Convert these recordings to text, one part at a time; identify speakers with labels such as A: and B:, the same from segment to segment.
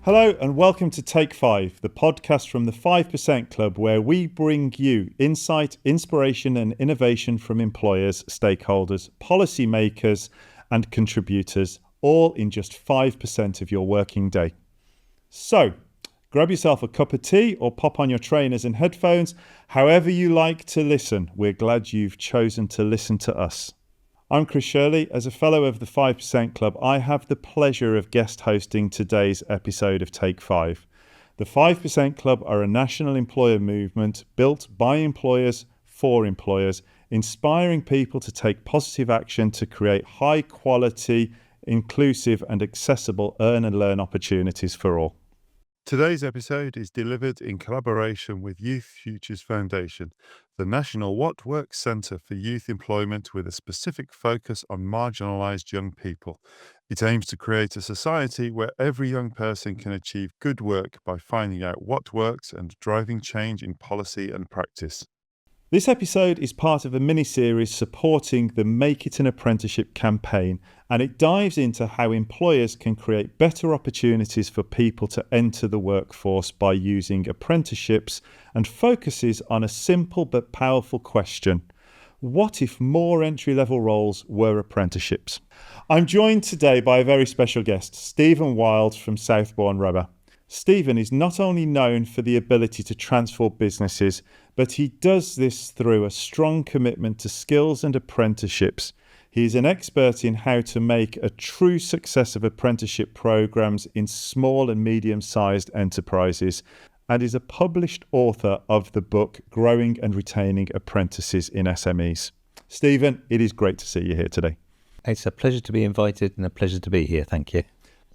A: Hello and welcome to Take 5, the podcast from the 5% Club, where we bring you insight, inspiration and innovation from employers, stakeholders, policymakers and contributors, all in just 5% of your working day. So, grab yourself a cup of tea or pop on your trainers and headphones. However you like to listen, we're glad you've chosen to listen to us. I'm Chris Shirley. As a fellow of the 5% Club, I have the pleasure of guest hosting today's episode of Take 5. The 5% Club are a national employer movement built by employers for employers, inspiring people to take positive action to create high quality, inclusive and accessible earn and learn opportunities for all.
B: Today's episode is delivered in collaboration with Youth Futures Foundation, the National What Works Centre for Youth Employment with a specific focus on marginalised young people. It aims to create a society where every young person can achieve good work by finding out what works and driving change in policy and practice.
A: This episode is part of a mini-series supporting the Make It an Apprenticeship campaign, and it dives into how employers can create better opportunities for people to enter the workforce by using apprenticeships, and focuses on a simple but powerful question: what if more entry-level roles were apprenticeships? I'm joined today by a very special guest, Stephen Wilde from Southbourne Rubber. Stephen is not only known for the ability to transform businesses, but he does this through a strong commitment to skills and apprenticeships. He is an expert in how to make a true success of apprenticeship programs in small and medium-sized enterprises, and is a published author of the book Growing and Retaining Apprentices in SMEs. Stephen, it is great to see you here today.
C: It's a pleasure to be invited and a pleasure to be here. Thank you.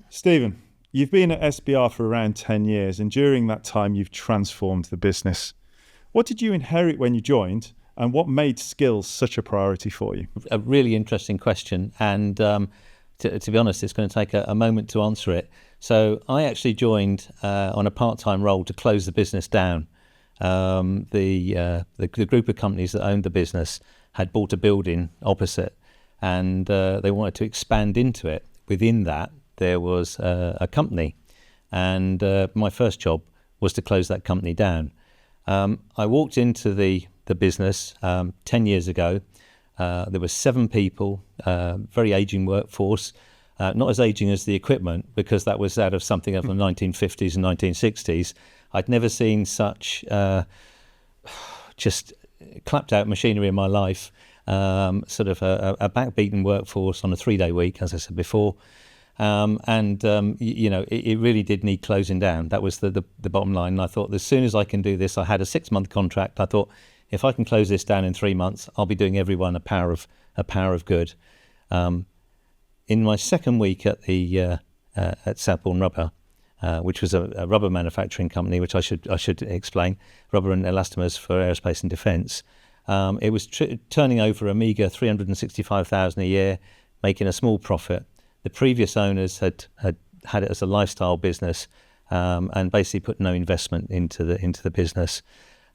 A: Stephen, you've been at SBR for around 10 years, and during that time you've transformed the business. What did you inherit when you joined, and what made skills such a priority for you?
C: A really interesting question, and to be honest, it's going to take a moment to answer it. So I actually joined on a part-time role to close the business down. The group of companies that owned the business had bought a building opposite, and they wanted to expand into it. Within that, there was a company, and my first job was to close that company down. I walked into the business 10 years ago. There were 7 people, very aging workforce, not as aging as the equipment, because that was out of something of the 1950s and 1960s. I'd never seen such just clapped out machinery in my life, sort of a backbeaten workforce on a 3-day week, as I said before. It really did need closing down. That was the bottom line. And I thought, as soon as I can do this, I had a 6-month contract. I thought, if I can close this down in 3 months, I'll be doing everyone a power of good. In my second week at Southbourne Rubber, which was a rubber manufacturing company, which I should explain, rubber and elastomers for aerospace and defence. It was turning over a meagre $365,000 a year, making a small profit. The previous owners had it as a lifestyle business, and basically put no investment into the business.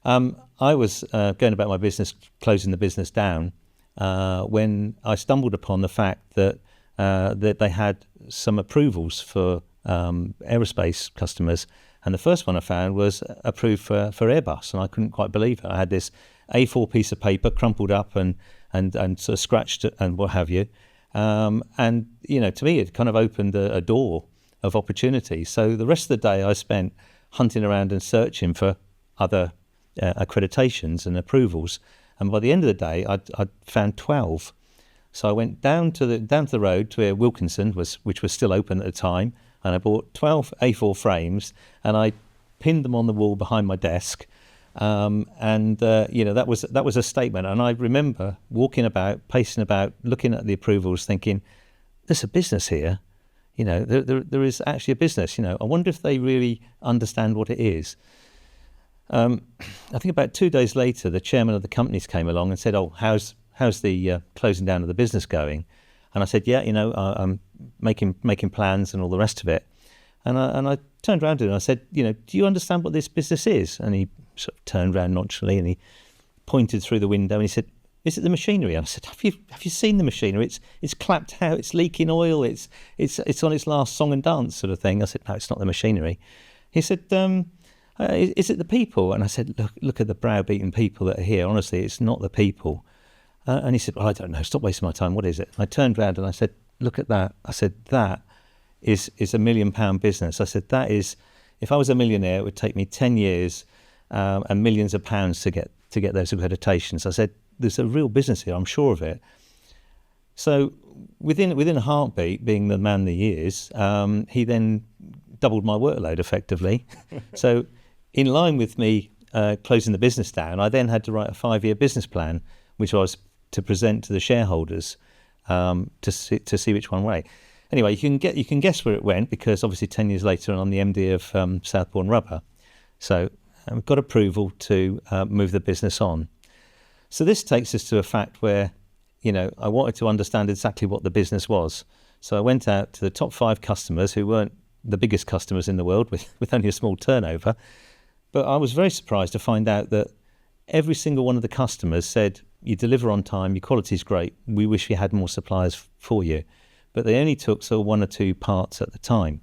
C: I was going about my business, closing the business down, when I stumbled upon the fact that they had some approvals for aerospace customers, and the first one I found was approved for Airbus, and I couldn't quite believe it. I had this A4 piece of paper crumpled up and sort of scratched and what have you. To me, it kind of opened a door of opportunity. So the rest of the day I spent hunting around and searching for other accreditations and approvals. And by the end of the day, I'd found 12. So I went down to the road to where Wilkinson which was still open at the time, and I bought 12 A4 frames, and I pinned them on the wall behind my desk. That was a statement. And I remember walking about, pacing about, looking at the approvals, thinking, there's a business here. There is actually a business. I wonder if they really understand what it is. I think about 2 days later, the chairman of the companies came along and said, "Oh, how's the closing down of the business going?" And I said, "Yeah, I'm making plans and all the rest of it." And I turned around to him and I said, "Do you understand what this business is?" And he sort of turned around nonchalantly and he pointed through the window and he said, is it the machinery? And I said, have you seen the machinery? It's clapped out, it's leaking oil, it's on its last song and dance sort of thing. I said, no, it's not the machinery. He said, is it the people? And I said, look at the browbeaten people that are here. Honestly, it's not the people. And he said, well, I don't know. Stop wasting my time. What is it? I turned around and I said, look at that. I said, that is £1 million business. I said, that is, if I was a millionaire, it would take me 10 years and millions of pounds to get those accreditations. I said, there's a real business here. I'm sure of it. So within a heartbeat, being the man that he is, he then doubled my workload effectively. So in line with me closing the business down, I then had to write a 5-year business plan, which I was to present to the shareholders to see which one way. Anyway, you can guess where it went, because obviously 10 years later I'm the MD of Southbourne Rubber. So we've got approval to move the business on. So this takes us to a fact where, I wanted to understand exactly what the business was. So I went out to the top 5 customers, who weren't the biggest customers in the world with only a small turnover. But I was very surprised to find out that every single one of the customers said, you deliver on time, your quality's great, we wish we had more suppliers for you. But they only took 1 or 2 parts at the time.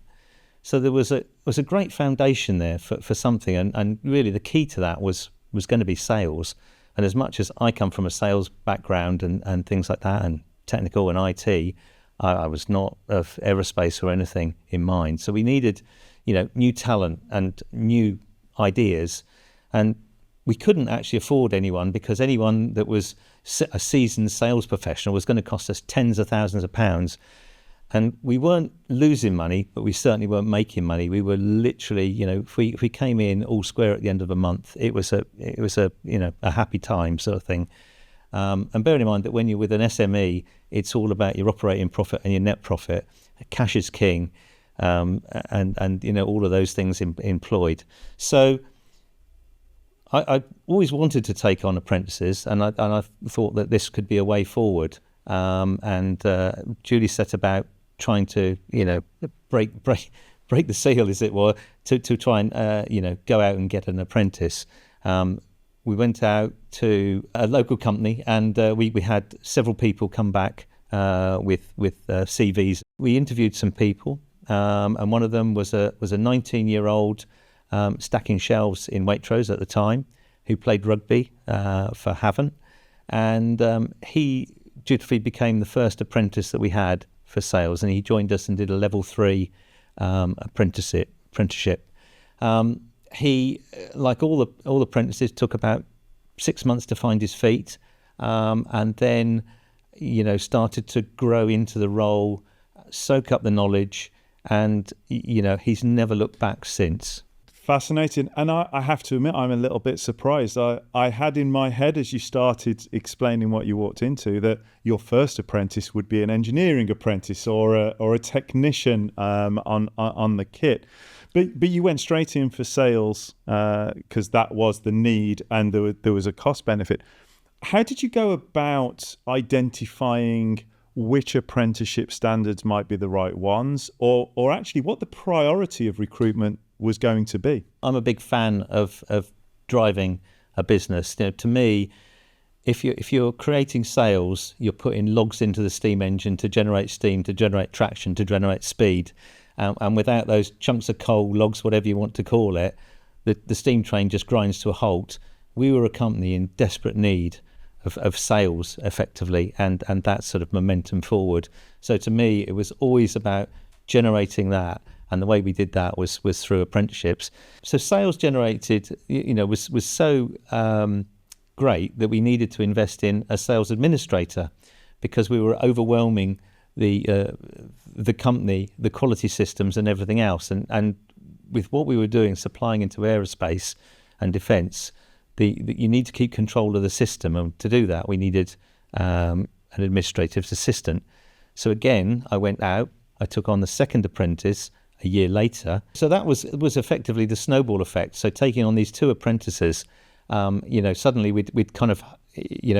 C: So there was a great foundation there for something, and really the key to that was going to be sales. And as much as I come from a sales background and things like that, and technical and IT, I was not of aerospace or anything in mind. So we needed, new talent and new ideas, and we couldn't actually afford anyone, because anyone that was a seasoned sales professional was going to cost us tens of thousands of pounds. And we weren't losing money, but we certainly weren't making money. We were literally, if we came in all square at the end of a month, it was a happy time sort of thing. And bearing in mind that when you're with an SME, it's all about your operating profit and your net profit. Cash is king, and all of those things employed. So I always wanted to take on apprentices, and I thought that this could be a way forward. And Julie set about trying to, break the seal, as it were, to try and, go out and get an apprentice. We went out to a local company, and we had several people come back with CVs. We interviewed some people, and one of them was a 19-year-old stacking shelves in Waitrose at the time, who played rugby for Havant, and he dutifully became the first apprentice that we had for sales, and he joined us and did a level 3 apprenticeship. He, like all apprentices, took about 6 months to find his feet, and then started to grow into the role, soak up the knowledge, and he's never looked back since.
A: Fascinating. And I have to admit, I'm a little bit surprised. I had in my head, as you started explaining what you walked into, that your first apprentice would be an engineering apprentice or a technician on the kit. But you went straight in for sales because that was the need, and there was a cost benefit. How did you go about identifying which apprenticeship standards might be the right ones, or actually what the priority of recruitment was going to be?
C: I'm a big fan of driving a business. To me, if you're creating sales, you're putting logs into the steam engine to generate steam, to generate traction, to generate speed. And without those chunks of coal, logs, whatever you want to call it, the steam train just grinds to a halt. We were a company in desperate need of sales, effectively, and that sort of momentum forward. So to me, it was always about generating that. And the way we did that was through apprenticeships. So sales generated, was so great that we needed to invest in a sales administrator, because we were overwhelming the company, the quality systems and everything else. And with what we were doing, supplying into aerospace and defence, you need to keep control of the system. And to do that, we needed an administrative assistant. So again, I went out, I took on the second apprentice a year later. So that was effectively the snowball effect. So taking on these 2 apprentices, suddenly we'd kind of,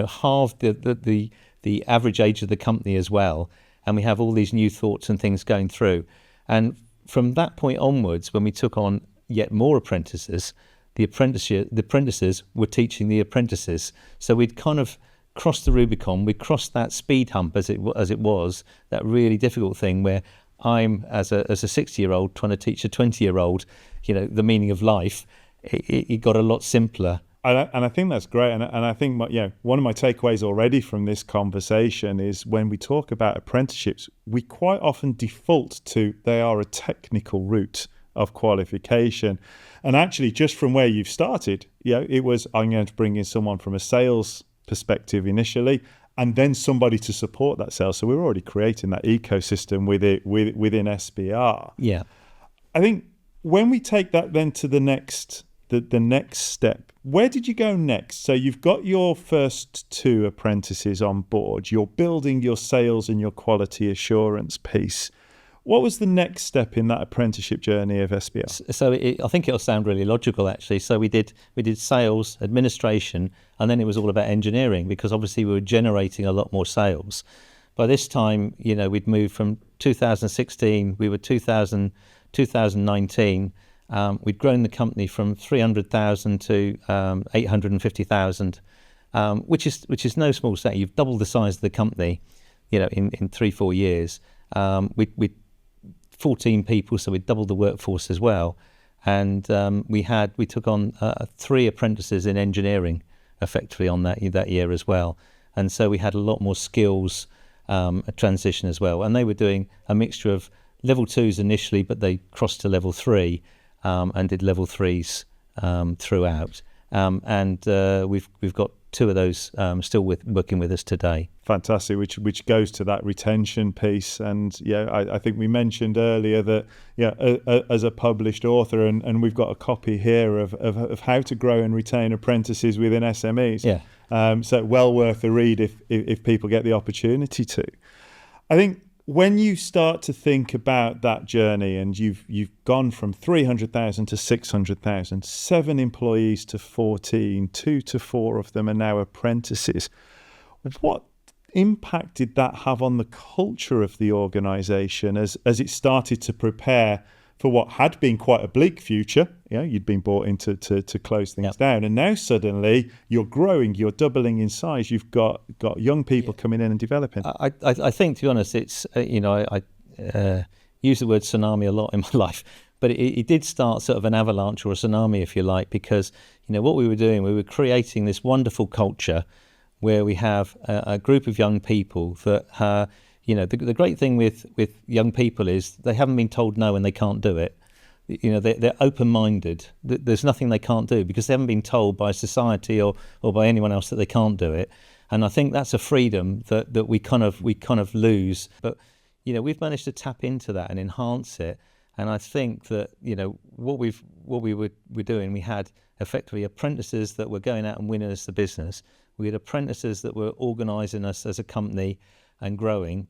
C: halved the average age of the company as well. And we have all these new thoughts and things going through. And from that point onwards, when we took on yet more apprentices, the apprentices were teaching the apprentices. So we'd kind of crossed the Rubicon. We crossed that speed hump as it was, that really difficult thing where I'm as a 60-year-old trying to teach a 20-year-old, the meaning of life. It got a lot simpler.
A: And I think that's great. And I think one of my takeaways already from this conversation is when we talk about apprenticeships, we quite often default to they are a technical route of qualification. And actually, just from where you've started, it was, I'm going to bring in someone from a sales perspective initially, and then somebody to support that sales. So we're already creating that ecosystem within SBR.
C: Yeah.
A: I think when we take that then to the next step, where did you go next? So you've got your first 2 apprentices on board. You're building your sales and your quality assurance piece. What was the next step in that apprenticeship journey of SBR?
C: So I think it'll sound really logical, actually. So we did sales, administration, and then it was all about engineering, because obviously we were generating a lot more sales. By this time, we'd moved from 2016, we were 2019. We'd grown the company from 300,000 to 850,000, which is no small thing. You've doubled the size of the company, in 3-4 years. We 14 people, so we doubled the workforce as well, and we took on 3 apprentices in engineering, effectively on that year as well, and so we had a lot more skills transition as well, and they were doing a mixture of level 2s initially, but they crossed to level 3 and did level 3s throughout, and we've got 2 of those still working with us today.
A: Fantastic, which goes to that retention piece. And I think we mentioned earlier that as a published author, and we've got a copy here of how to grow and retain apprentices within SMEs.
C: Yeah.
A: So well worth a read if people get the opportunity to. I think when you start to think about that journey, and you've gone from 300,000 to 600,000, 7 employees to 14, 2 to 4 of them are now apprentices. What impact did that have on the culture of the organisation as it started to prepare for what had been quite a bleak future? You'd been brought in to close things down, and now suddenly you're growing, you're doubling in size. You've got young people coming in and developing.
C: I think, to be honest, it's I use the word tsunami a lot in my life, but it did start sort of an avalanche or a tsunami, if you like, because what we were doing, we were creating this wonderful culture where we have a group of young people that the great thing with young people is they haven't been told no and they can't do it. They're open-minded. There's nothing they can't do because they haven't been told by society or by anyone else that they can't do it. And I think that's a freedom that we kind of lose. But we've managed to tap into that and enhance it. And I think that what we were doing, we had effectively apprentices that were going out and winning us the business. We had apprentices that were organising us as a company and growing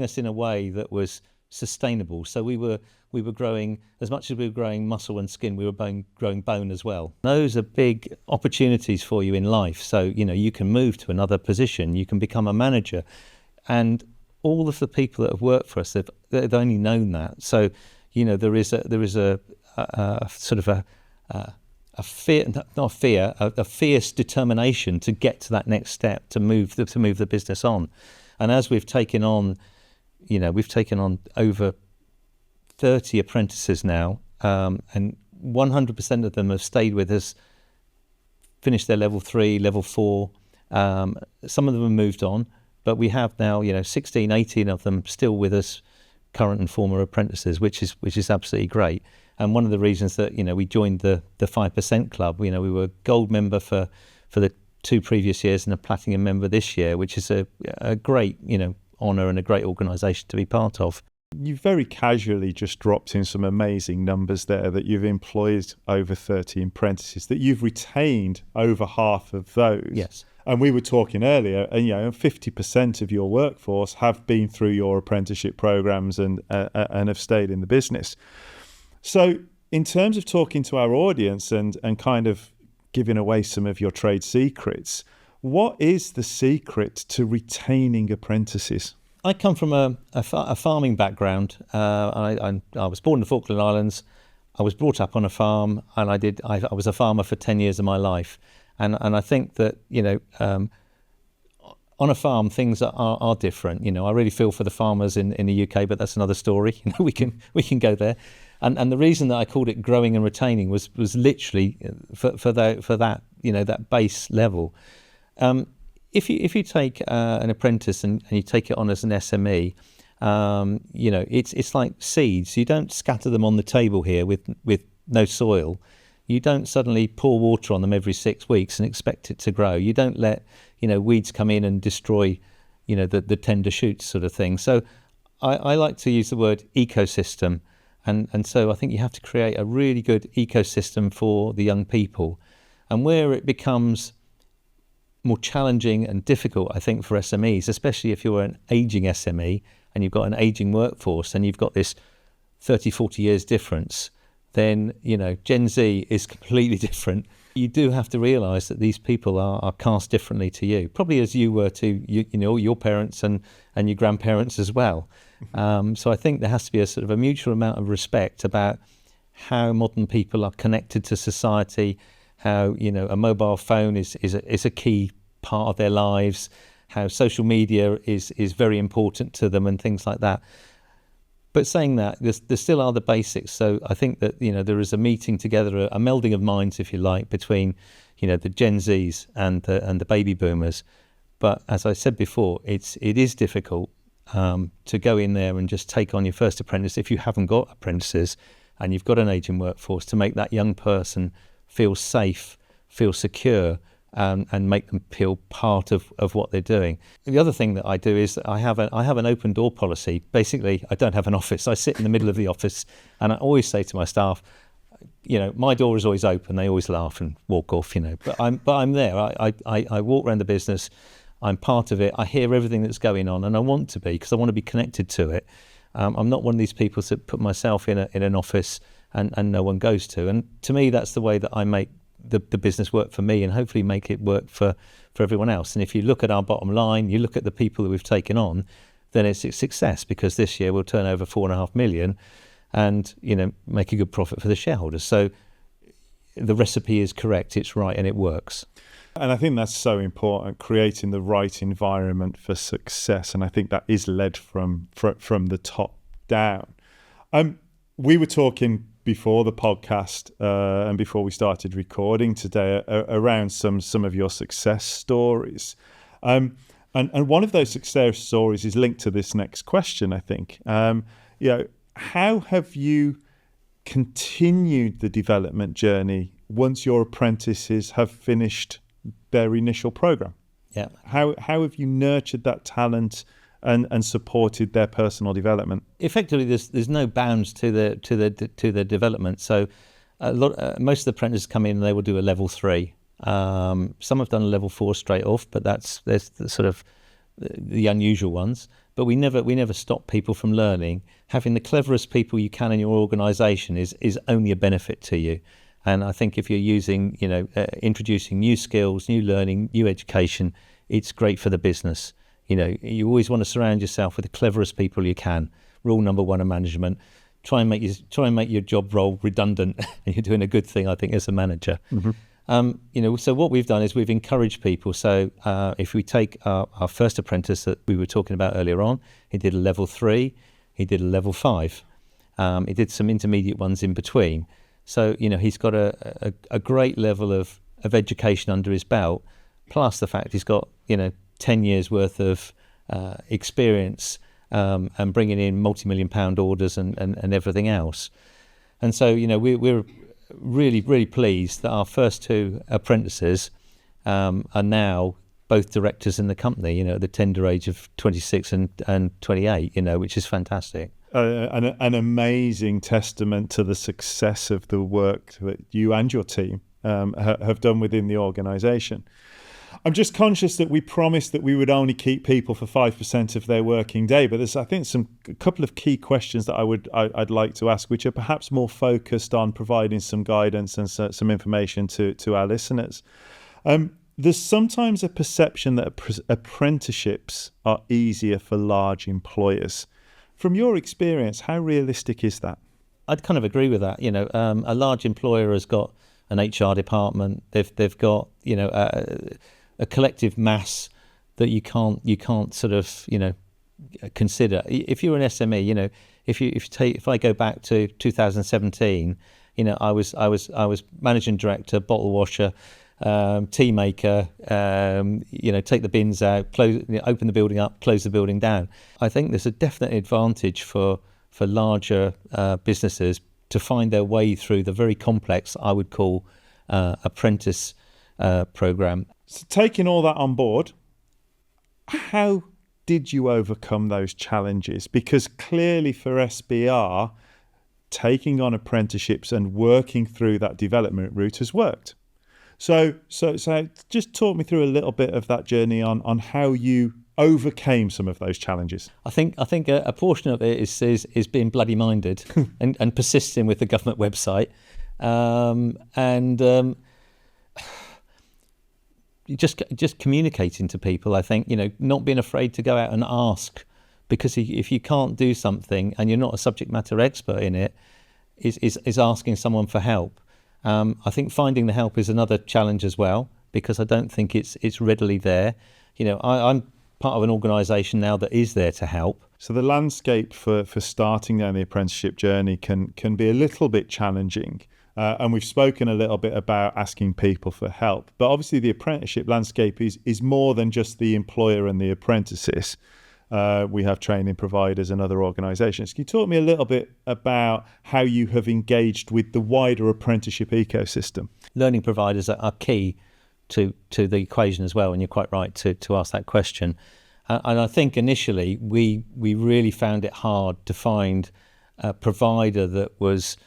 C: us in a way that was sustainable. So we were growing, as much as we were growing muscle and skin, we were growing bone as well. Those are big opportunities for you in life. So you can move to another position, you can become a manager, and all of the people that have worked for us, they've only known that. So there is a sort of a fierce determination to get to that next step, to move the business on. And as we've taken on over 30 apprentices now, and 100% of them have stayed with us, finished their level 3, level 4. Some of them have moved on, but we have now 16, 18 of them still with us, current and former apprentices, which is absolutely great. And one of the reasons that we joined the 5% club, we were gold member for the 2 previous years and a platinum member this year, which is a great honour and a great organisation to be part of.
A: You very casually just dropped in some amazing numbers there, that you've employed over 30 apprentices, that you've retained over half of those.
C: Yes.
A: And we were talking earlier, and 50% of your workforce have been through your apprenticeship programs and have stayed in the business. So in terms of talking to our audience and kind of giving away some of your trade secrets, what is the secret to retaining apprentices?
C: I come from a farming background. I was born in the Falkland Islands. I was brought up on a farm, and I was a farmer for 10 years of my life. And I think that on a farm, things are different. I really feel for the farmers in the UK, but that's another story. We can go there. And the reason that I called it growing and retaining was literally for that that base level. If you take an apprentice and you take it on as an SME, it's like seeds. You don't scatter them on the table here with no soil. You don't suddenly pour water on them every 6 weeks and expect it to grow. You don't let weeds come in and destroy the tender shoots sort of thing. So I like to use the word ecosystem. And so I think you have to create a really good ecosystem for the young people. And where it becomes more challenging and difficult, I think, for SMEs, especially if you're an aging SME and you've got an aging workforce and you've got this 30, 40 years difference, then, Gen Z is completely different. You do have to realise that these people are cast differently to you, probably as you were to your parents and your grandparents as well. So I think there has to be a sort of a mutual amount of respect about how modern people are connected to society, how a mobile phone is a key part of their lives, how social media is very important to them and things like that. But saying that, there still are the basics. So I think that there is a meeting together, a melding of minds, if you like, between the Gen Zs and the baby boomers. But as I said before, it is difficult to go in there and just take on your first apprentice if you haven't got apprentices and you've got an aging workforce, to make that young person feel safe, feel secure, and make them feel part of what they're doing. The other thing that I do is that I have an open door policy. Basically, I don't have an office. I sit in the middle of the office, and I always say to my staff, my door is always open. They always laugh and walk off, But I'm there. I walk around the business. I'm part of it. I hear everything that's going on, and I want to be, because I want to be connected to it. I'm not one of these people that put myself in an office and no one goes to. And to me, that's the way that I make the business work for me, and hopefully make it work for everyone else. And if you look at our bottom line, you look at the people that we've taken on, then it's a success, because this year we'll turn over 4.5 million and make a good profit for the shareholders. So the recipe is correct, it's right, and it works.
A: And I think that's so important, creating the right environment for success. And I think that is led from the top down. We were talking before the podcast and before we started recording today around some of your success stories. And one of those success stories is linked to this next question, I think. How have you continued the development journey once your apprentices have finished their initial program?
C: Yeah.
A: How have you nurtured that talent and supported their personal development?
C: Effectively, there's no bounds to the development. So most of the apprentices come in and they will do a level 3. Some have done a level 4 straight off, but there's the sort of the unusual ones. But we never stop people from learning. Having the cleverest people you can in your organisation is only a benefit to you. And I think if you're using, introducing new skills, new learning, new education, it's great for the business. You always want to surround yourself with the cleverest people you can. Rule number 1 of management: try and make your job role redundant, and you're doing a good thing, I think, as a manager. Mm-hmm. So what we've done is we've encouraged people. So if we take our first apprentice that we were talking about earlier on, he did a level 3, he did a level 5, he did some intermediate ones in between. So he's got a great level of education under his belt, plus the fact he's got 10 years worth of experience and bringing in multi-million-pound orders and everything else. And so we're really, really pleased that our first 2 apprentices are now both directors in the company, at the tender age of 26 and 28, which is fantastic.
A: An amazing testament to the success of the work that you and your team have done within the organisation. I'm just conscious that we promised that we would only keep people for 5% of their working day, but there's, I think, a couple of key questions that I'd like to ask, which are perhaps more focused on providing some guidance and some information to our listeners. There's sometimes a perception that apprenticeships are easier for large employers. From your experience, how realistic is that?
C: I'd kind of agree with that. A large employer has got an HR department. They've got a collective mass that you can't sort of, consider. If you're an SME, if I go back to 2017, I was managing director, bottle washer, tea maker, take the bins out, close, open the building up, close the building down. I think there's a definite advantage for larger businesses to find their way through the very complex, I would call, apprentice program.
A: So taking all that on board, how did you overcome those challenges? Because clearly for SBR, taking on apprenticeships and working through that development route has worked. So just talk me through a little bit of that journey on how you overcame some of those challenges.
C: I think a portion of it is being bloody minded and persisting with the government website, and just communicating to people. I think not being afraid to go out and ask, because if you can't do something and you're not a subject matter expert in it, is asking someone for help. I think finding the help is another challenge as well, because I don't think it's readily there. I'm part of an organisation now that is there to help.
A: So the landscape for starting down the apprenticeship journey can be a little bit challenging. And we've spoken a little bit about asking people for help. But obviously the apprenticeship landscape is more than just the employer and the apprentices. We have training providers and other organisations. Can you talk me a little bit about how you have engaged with the wider apprenticeship ecosystem?
C: Learning providers are key to the equation as well, and you're quite right to ask that question. And I think initially we really found it hard to find a provider that was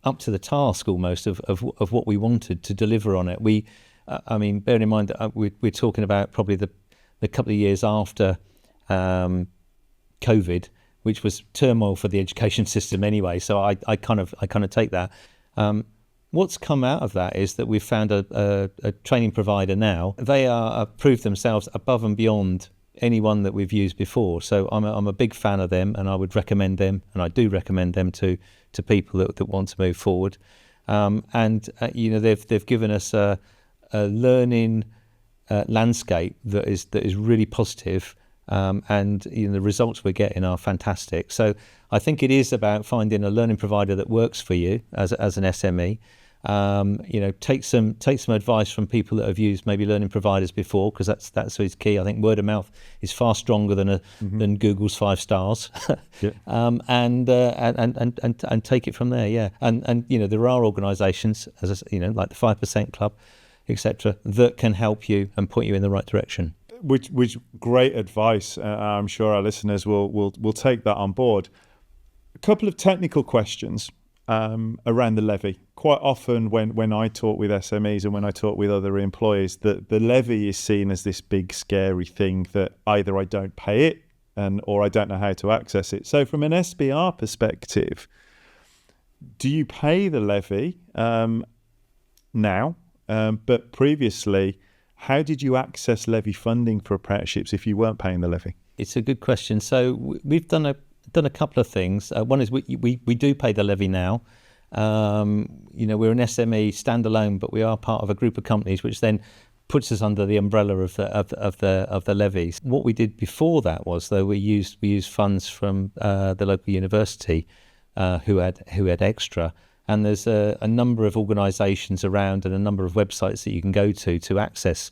C: up to the task almost of what we wanted to deliver on it. Bearing in mind that we're talking about probably the couple of years after COVID, which was turmoil for the education system anyway. So I kind of take that. What's come out of that is that we've found a training provider now. They are proved themselves above and beyond anyone that we've used before. So I'm a big fan of them, and I would recommend them, and I do recommend them to people that want to move forward. They've given us a learning landscape that is really positive. And the results we're getting are fantastic. So I think it is about finding a learning provider that works for you as an SME. Take some advice from people that have used maybe learning providers before, because that's always key. I think word of mouth is far stronger than Google's 5 stars.
A: Yeah.
C: And take it from there. Yeah. And there are organisations like the 5% Club, etc., that can help you and point you in the right direction.
A: Which great advice. I'm sure our listeners will take that on board. A couple of technical questions around the levy. Quite often when I talk with SMEs and when I talk with other employers, the levy is seen as this big scary thing that either I don't pay it or I don't know how to access it. So from an SBR perspective, do you pay the levy now? But previously, how did you access levy funding for apprenticeships if you weren't paying the levy?
C: It's a good question. So we've done a couple of things. One is we do pay the levy now. We're an SME standalone, but we are part of a group of companies, which then puts us under the umbrella of the levies. What we did before that was, though, we used funds from the local university who had extra. And there's a number of organisations around and a number of websites that you can go to access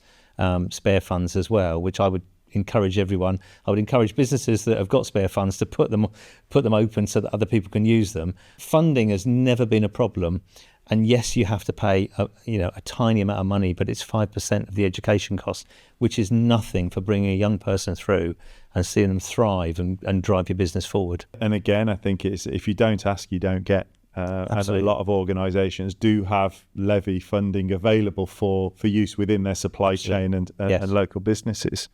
C: spare funds as well, which I would encourage everyone. I would encourage businesses that have got spare funds to put them open so that other people can use them. Funding has never been a problem. And yes, you have to pay a tiny amount of money, but it's 5% of the education cost, which is nothing for bringing a young person through and seeing them thrive and drive your business forward.
A: And again, I think it's if you don't ask, you don't get. And a lot of organisations do have levy funding available for use within their supply chain and local businesses.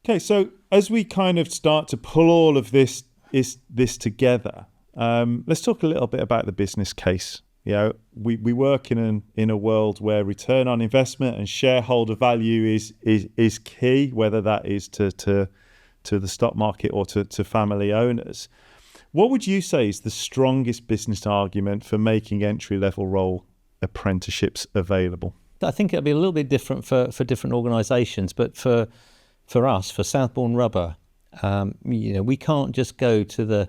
A: Okay, so as we kind of start to pull all of this together, let's talk a little bit about the business case. We work in a world where return on investment and shareholder value is key, whether that is to the stock market or to family owners. What would you say is the strongest business argument for making entry-level role apprenticeships available?
C: I think it'll be a little bit different for different organisations, but for us, for Southbourne Rubber, we can't just go to the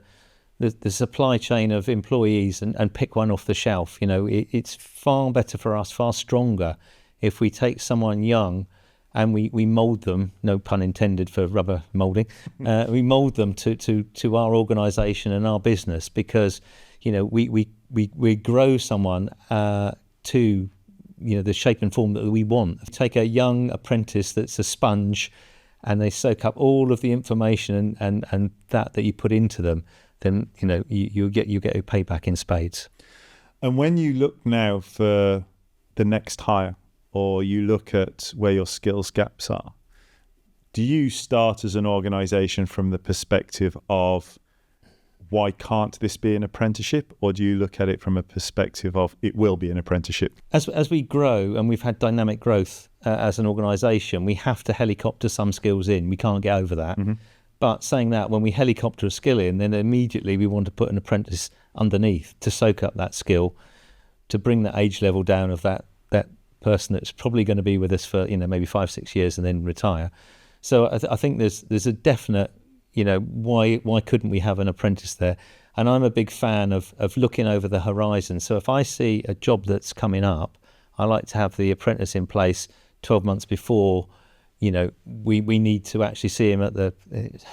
C: supply chain of employees and pick one off the shelf. It's far better for us, far stronger, if we take someone young and we mould them, no pun intended for rubber moulding, we mould them to our organisation and our business, because we grow someone to the shape and form that we want. Take a young apprentice that's a sponge, and they soak up all of the information and that you put into them, then you get your payback in spades.
A: And when you look now for the next hire, or you look at where your skills gaps are, do you start as an organisation from the perspective of why can't this be an apprenticeship, or do you look at it from a perspective of it will be an apprenticeship?
C: As we grow, and we've had dynamic growth as an organisation, we have to helicopter some skills in. We can't get over that. Mm-hmm. But saying that, when we helicopter a skill in, then immediately we want to put an apprentice underneath to soak up that skill, to bring the age level down of that person that's probably going to be with us for maybe 5-6 years and then retire. So I think there's a definite why couldn't we have an apprentice there? And I'm a big fan of looking over the horizon. So if I see a job that's coming up, I like to have the apprentice in place 12 months before. We need to actually see him at the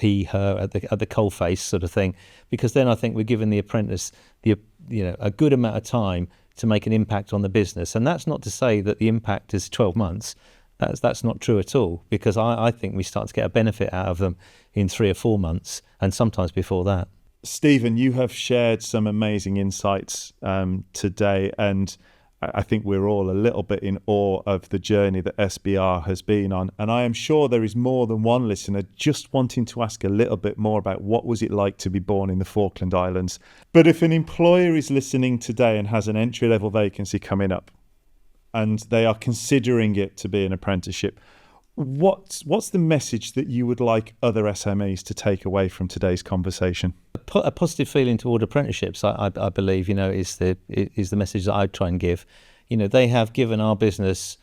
C: coalface sort of thing, because then I think we're giving the apprentice a good amount of time to make an impact on the business. And that's not to say that the impact is 12 months. That's not true at all, because I think we start to get a benefit out of them in 3 or 4 months, and sometimes before that.
A: Stephen, you have shared some amazing insights today, and I think we're all a little bit in awe of the journey that SBR has been on. And I am sure there is more than one listener just wanting to ask a little bit more about what was it like to be born in the Falkland Islands. But if an employer is listening today and has an entry-level vacancy coming up, and they are considering it to be an apprenticeship, what's the message that you would like other SMEs to take away from today's conversation?
C: A positive feeling toward apprenticeships, I believe, is the message that I try and give. They have given our business,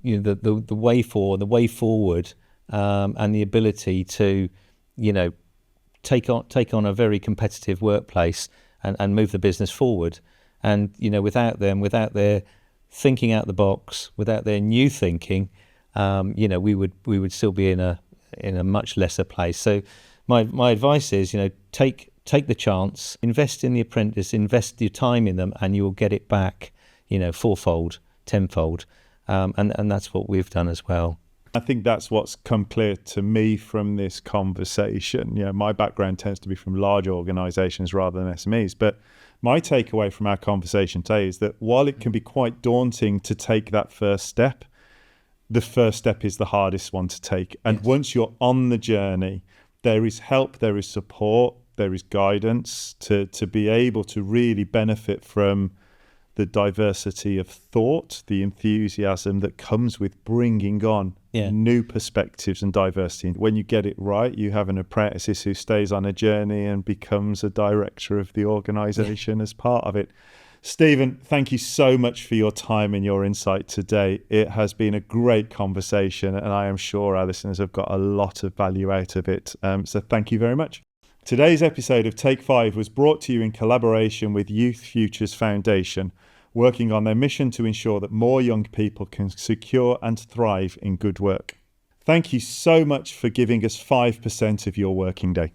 C: the way forward, and the ability to, take on a very competitive workplace and move the business forward. And without their thinking out the box, without their new thinking, we would still be in a much lesser place. So my advice is, take the chance, invest in the apprentice, invest your time in them, and you will get it back, fourfold, tenfold, and that's what we've done as well.
A: I think that's what's come clear to me from this conversation. My background tends to be from large organisations rather than SMEs, but my takeaway from our conversation today is that while it can be quite daunting to take that first step, the first step is the hardest one to take. And yes, once you're on the journey, there is help, there is support, there is guidance to be able to really benefit from the diversity of thought, the enthusiasm that comes with bringing on new perspectives and diversity. When you get it right, you have an apprentice who stays on a journey and becomes a director of the organisation as part of it. Stephen, thank you so much for your time and your insight today. It has been a great conversation, and I am sure our listeners have got a lot of value out of it. So thank you very much. Today's episode of Take 5 was brought to you in collaboration with Youth Futures Foundation, working on their mission to ensure that more young people can secure and thrive in good work. Thank you so much for giving us 5% of your working day.